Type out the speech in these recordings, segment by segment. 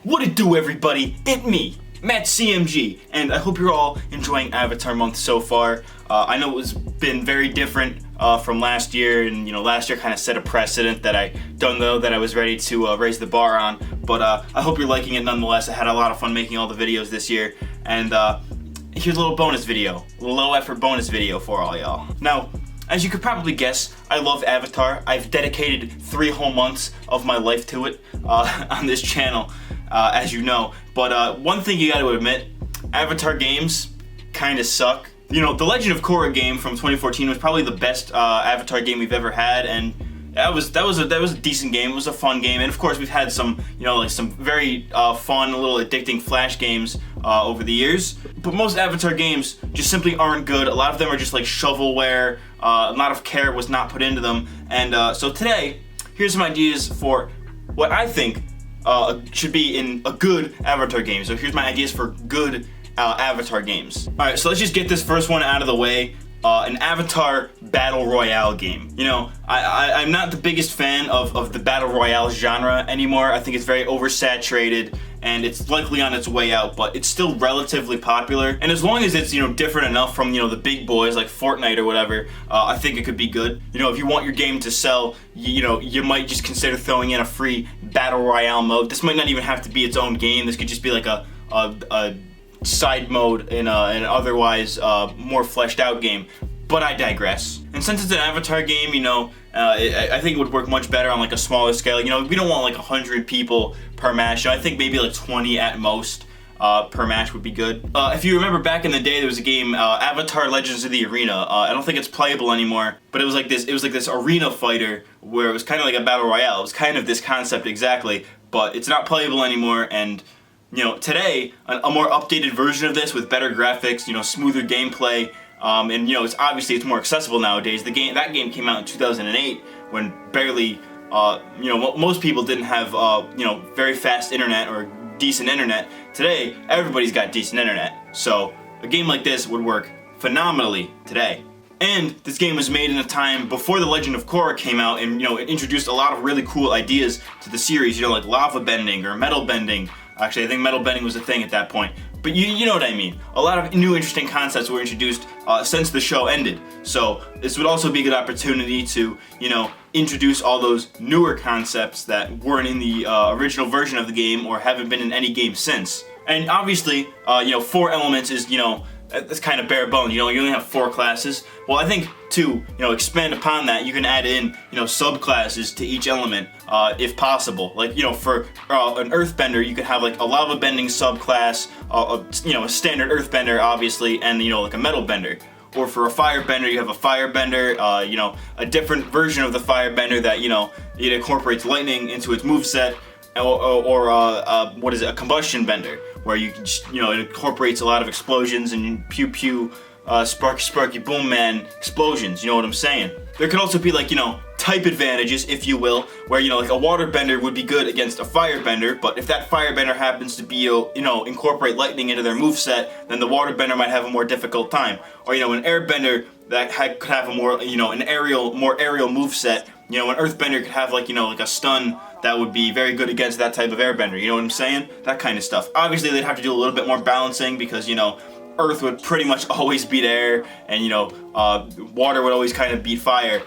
What it do, everybody? It me, MattCMG, and I hope you're all enjoying Avatar month so far. I know it's been very different from last year, and last year kind of set a precedent that I don't know that I was ready to raise the bar on, but I hope you're liking it nonetheless. I had a lot of fun making all the videos this year, and here's a little bonus video, a low effort bonus video for all y'all. Now, as you could probably guess, I love Avatar. I've dedicated 3 whole months of my life to it on this channel, as you know. But one thing you gotta admit, Avatar games kinda suck. The Legend of Korra game from 2014 was probably the best Avatar game we've ever had, and that was a decent game. It was a fun game, and of course we've had some some very fun, little addicting flash games over the years. But most Avatar games just simply aren't good. A lot of them are just like shovelware. A lot of care was not put into them, and so today, here's some ideas for what I think should be in a good Avatar game. So here's my ideas for good Avatar games. Alright, so let's just get this first one out of the way. An Avatar Battle Royale game. I'm not the biggest fan of the Battle Royale genre anymore. I think it's very oversaturated, and it's likely on its way out, but it's still relatively popular. And as long as it's, different enough from, the big boys like Fortnite or whatever, I think it could be good. If you want your game to sell, you might just consider throwing in a free Battle Royale mode. This might not even have to be its own game. This could just be like a side mode in an otherwise more fleshed out game, but I digress. And since it's an Avatar game, I think it would work much better on like a smaller scale. We don't want like 100 people per match. I think maybe like 20 at most per match would be good. If you remember back in the day, there was a game, Avatar Legends of the Arena. I don't think it's playable anymore, but it was like this arena fighter where it was kind of like a battle royale. It was kind of this concept exactly, but it's not playable anymore. And today, a more updated version of this with better graphics, smoother gameplay, and it's more accessible nowadays. That game came out in 2008 when barely, most people didn't have, very fast internet or decent internet. Today, everybody's got decent internet, so a game like this would work phenomenally today. And this game was made in a time before The Legend of Korra came out, and it introduced a lot of really cool ideas to the series, like lava bending or metal bending. Actually, I think metal bending was a thing at that point. But you know what I mean. A lot of new interesting concepts were introduced since the show ended. So this would also be a good opportunity to, introduce all those newer concepts that weren't in the original version of the game or haven't been in any game since. And obviously, 4 elements is, that's kind of bare bones. You only have 4 classes. Well, I think to expand upon that, you can add in subclasses to each element if possible. Like for an earthbender, you could have like a lava bending subclass, a standard earthbender obviously, and like a metal bender. Or for a firebender, you have a firebender, a different version of the firebender that it incorporates lightning into its moveset, or a combustion bender, where you can just, it incorporates a lot of explosions and pew pew, sparky sparky boom man explosions, you know what I'm saying? There could also be like, type advantages, if you will, where, like a waterbender would be good against a firebender, but if that firebender happens to be, incorporate lightning into their moveset, then the waterbender might have a more difficult time. Or, an airbender that could have a more, more aerial moveset. An earthbender could have like, like a stun that would be very good against that type of airbender, you know what I'm saying? That kind of stuff. Obviously, they'd have to do a little bit more balancing because, Earth would pretty much always beat air, and, water would always kind of beat fire.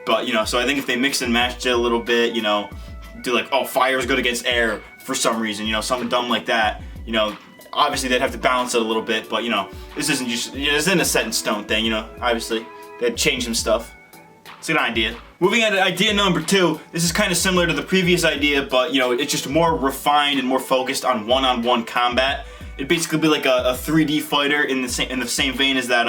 But, so I think if they mix and matched it a little bit, do like, oh, fire is good against air for some reason, something dumb like that, obviously they'd have to balance it a little bit, but, this isn't just, this isn't a set in stone thing, obviously they'd change some stuff. It's an idea. Moving on to idea number 2, this is kind of similar to the previous idea, but, it's just more refined and more focused on one-on-one combat. It'd basically be like a 3D fighter in the same vein as that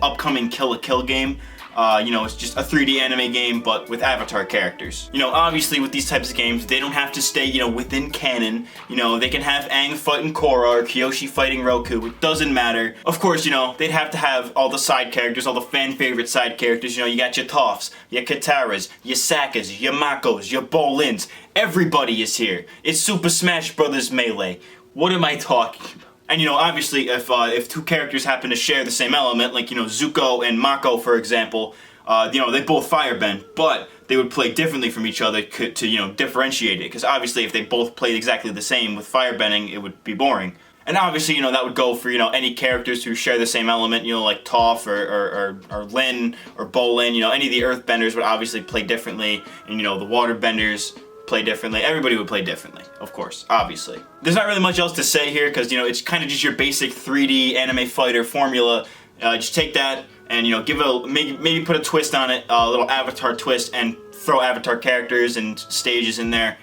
upcoming Kill la Kill game. It's just a 3D anime game, but with Avatar characters. Obviously with these types of games, they don't have to stay, within canon. They can have Aang fighting Korra or Kyoshi fighting Roku. It doesn't matter. Of course, they'd have to have all the side characters, all the fan-favorite side characters. You got your Tophs, your Kataras, your Sokkas, your Makos, your Bolins. Everybody is here. It's Super Smash Bros. Melee. What am I talking about? And obviously if 2 characters happen to share the same element, like Zuko and Mako for example, They both firebend, but they would play differently from each other to differentiate it. Because obviously, if they both played exactly the same with firebending, it would be boring. And obviously, that would go for, any characters who share the same element, like Toph or Lin or Bolin. Any of the earthbenders would obviously play differently, and, the waterbenders play differently. Everybody would play differently, of course, obviously. There's not really much else to say here, because, it's kind of just your basic 3D anime fighter formula. Just take that and, give it maybe put a twist on it, a little Avatar twist, and throw Avatar characters and stages in there.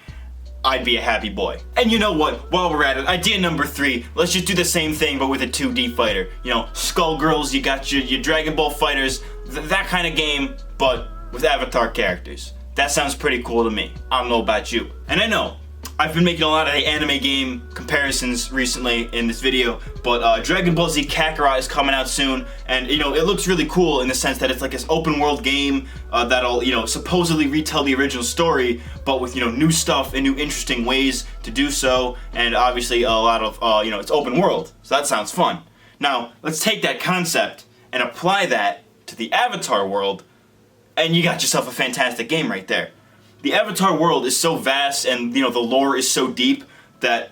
I'd be a happy boy. And you know what? While we're at it, idea number 3, let's just do the same thing but with a 2D fighter. Skullgirls, you got your Dragon Ball fighters, that kind of game, but with Avatar characters. That sounds pretty cool to me. I don't know about you. And I know, I've been making a lot of anime game comparisons recently in this video, but Dragon Ball Z Kakarot is coming out soon, and it looks really cool in the sense that it's like this open world game that'll supposedly retell the original story, but with new stuff and new interesting ways to do so, and obviously a lot of it's open world, so that sounds fun. Now let's take that concept and apply that to the Avatar world, and you got yourself a fantastic game right there. The Avatar world is so vast, and the lore is so deep that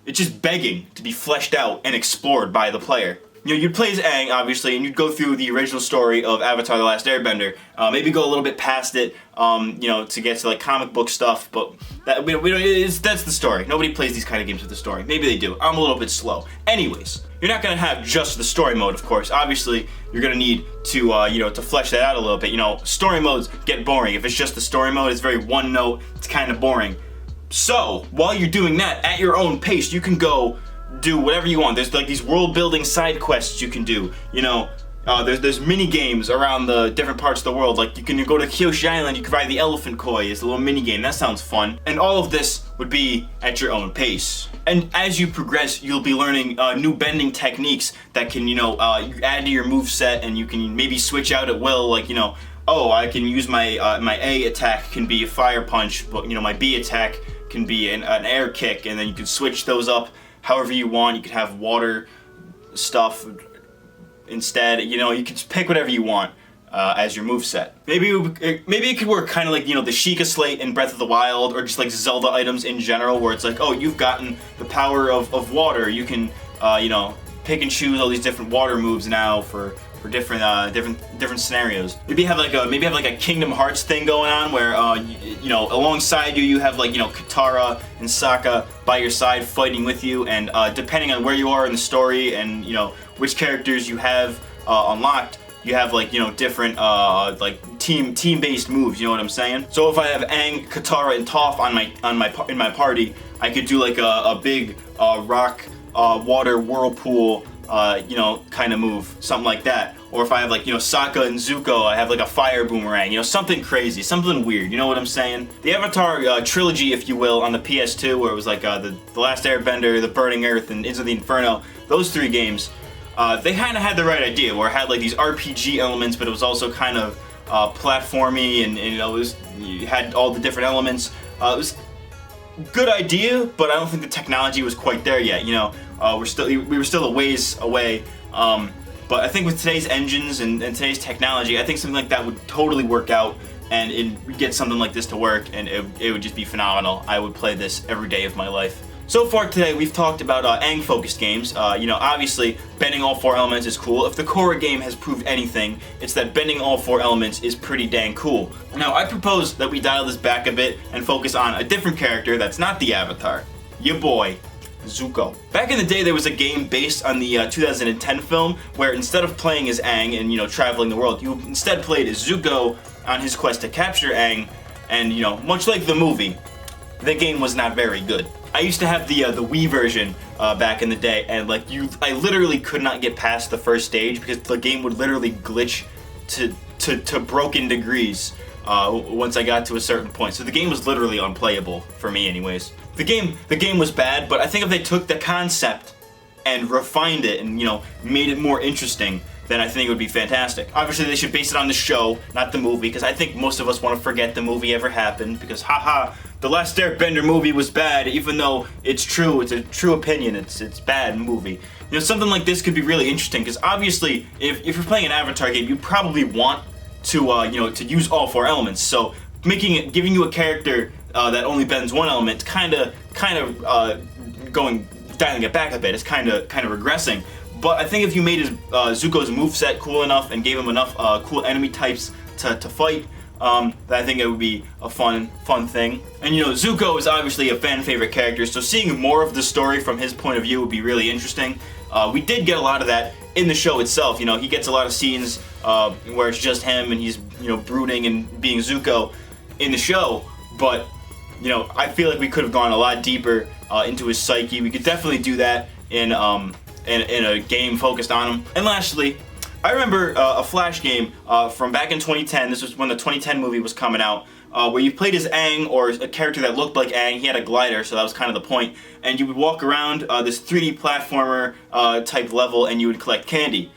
it's just begging to be fleshed out and explored by the player. You'd play as Aang, obviously, and you'd go through the original story of Avatar: The Last Airbender. Maybe go a little bit past it, to get to like comic book stuff. But that's the story. Nobody plays these kind of games with the story. Maybe they do. I'm a little bit slow. Anyways, you're not gonna have just the story mode, of course. Obviously, you're gonna need to to flesh that out a little bit. Story modes get boring. If it's just the story mode, it's very one note. It's kind of boring. So while you're doing that at your own pace, you can go do whatever you want. There's like these world building side quests you can do. There's mini games around the different parts of the world. Like you can go to Kyoshi Island, you can ride the elephant koi. It's a little mini game. That sounds fun. And all of this would be at your own pace. And as you progress, you'll be learning new bending techniques that can you add to your move set, and you can maybe switch out at will. Like I can use my my A attack can be a fire punch, but my B attack can be an air kick, and then you can switch those up however you want. You can have water stuff instead. You can just pick whatever you want as your moveset. Maybe it could work kind of like the Sheikah Slate in Breath of the Wild, or just like Zelda items in general, where it's like, oh, you've gotten the power of water. You can pick and choose all these different water moves now for different scenarios. Maybe have like a Kingdom Hearts thing going on where alongside you have like Katara and Sokka by your side fighting with you, and depending on where you are in the story and which characters you have unlocked, you have like different like team-based moves. You know what I'm saying? So if I have Aang, Katara, and Toph in my party, I could do like a big rock water whirlpool kind of move, something like that. Or if I have like Sokka and Zuko, I have like a fire boomerang, something crazy, something weird. You know what I'm saying? The Avatar trilogy, if you will, on the PS2, where it was like the Last Airbender, The Burning Earth, and Into the Inferno. Those 3 games, they kind of had the right idea, where it had like these RPG elements, but it was also kind of platformy, and you had all the different elements. It was a good idea, but I don't think the technology was quite there yet. We were still a ways away. But I think with today's engines and today's technology, I think something like that would totally work out, and we'd get something like this to work, and it would just be phenomenal. I would play this every day of my life. So far today, we've talked about Aang-focused games. Obviously, bending all 4 elements is cool. If the Korra game has proved anything, it's that bending all 4 elements is pretty dang cool. Now, I propose that we dial this back a bit and focus on a different character that's not the Avatar. Your boy, Zuko. Back in the day, there was a game based on the 2010 film where instead of playing as Aang and traveling the world, you instead played as Zuko on his quest to capture Aang, and much like the movie, the game was not very good. I used to have the Wii version back in the day, and I literally could not get past the first stage because the game would literally glitch to broken degrees once I got to a certain point. So the game was literally unplayable for me, anyways. The game was bad, but I think if they took the concept and refined it and made it more interesting, then I think it would be fantastic. Obviously, they should base it on the show, not the movie, because I think most of us want to forget the movie ever happened, because haha, the Last Airbender movie was bad, even though it's true, it's a true opinion, it's bad movie. Something like this could be really interesting, because obviously, if you're playing an Avatar game, you probably want to to use all 4 elements. So giving you a character that only bends 1 element, kind of dialing it back a bit. It's kind of regressing. But I think if you made Zuko's moveset cool enough and gave him enough cool enemy types to fight, that I think it would be a fun thing. And Zuko is obviously a fan favorite character, so seeing more of the story from his point of view would be really interesting. We did get a lot of that in the show itself. He gets a lot of scenes where it's just him and he's brooding and being Zuko in the show. But I feel like we could have gone a lot deeper into his psyche. We could definitely do that in a game focused on him. And lastly, I remember a Flash game from back in 2010. This was when the 2010 movie was coming out, where you played as Aang, or a character that looked like Aang. He had a glider, so that was kind of the point. And you would walk around this 3D platformer type level, and you would collect candy.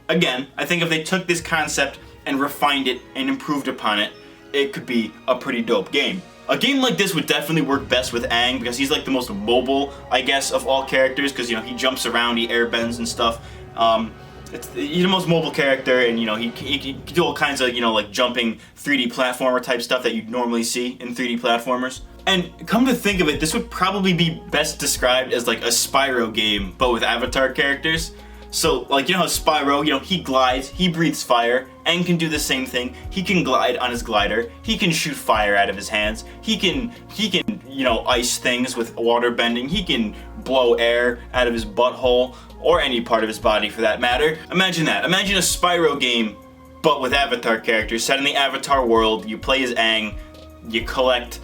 Again, I think if they took this concept and refined it and improved upon it, it could be a pretty dope game. A game like this would definitely work best with Aang, because he's like the most mobile, I guess, of all characters, because he jumps around, he airbends and stuff. He's the most mobile character, and he can do all kinds of like jumping 3D platformer type stuff that you'd normally see in 3D platformers. And come to think of it, this would probably be best described as like a Spyro game, but with Avatar characters. So like how Spyro, he glides, he breathes fire. Aang can do the same thing. He can glide on his glider. He can shoot fire out of his hands. He can ice things with water bending. He can blow air out of his butthole, or any part of his body for that matter. Imagine that. Imagine a Spyro game, but with Avatar characters, set in the Avatar world. You play as Aang, you collect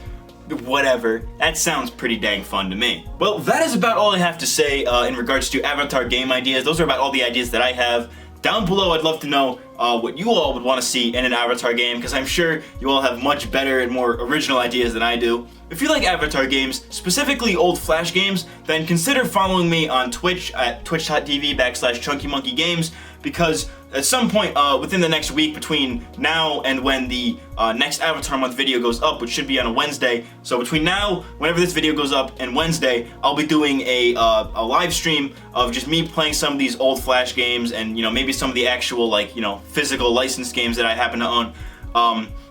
whatever. That sounds pretty dang fun to me. Well, that is about all I have to say in regards to Avatar game ideas. Those are about all the ideas that I have. Down below, I'd love to know what you all would want to see in an Avatar game, because I'm sure you all have much better and more original ideas than I do. If you like Avatar games, specifically old Flash games, then consider following me on Twitch at twitch.tv/ChunkyMonkeyGames, because at some point within the next week, between now and when the next Avatar Month video goes up, which should be on a Wednesday, so between now, whenever this video goes up, and Wednesday, I'll be doing a live stream of just me playing some of these old Flash games, and maybe some of the actual physical licensed games that I happen to own.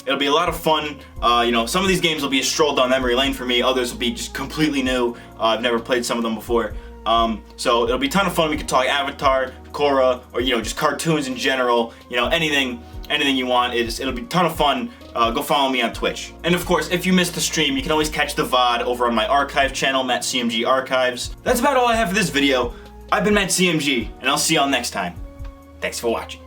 It'll be a lot of fun. Some of these games will be a stroll down memory lane for me. Others will be just completely new. I've never played some of them before. So it'll be a ton of fun. We can talk Avatar, Korra, or just cartoons in general. Anything you want. It'll be a ton of fun. Go follow me on Twitch. And of course, if you missed the stream, you can always catch the VOD over on my archive channel, MattCMG Archives. That's about all I have for this video. I've been MattCMG, and I'll see y'all next time. Thanks for watching.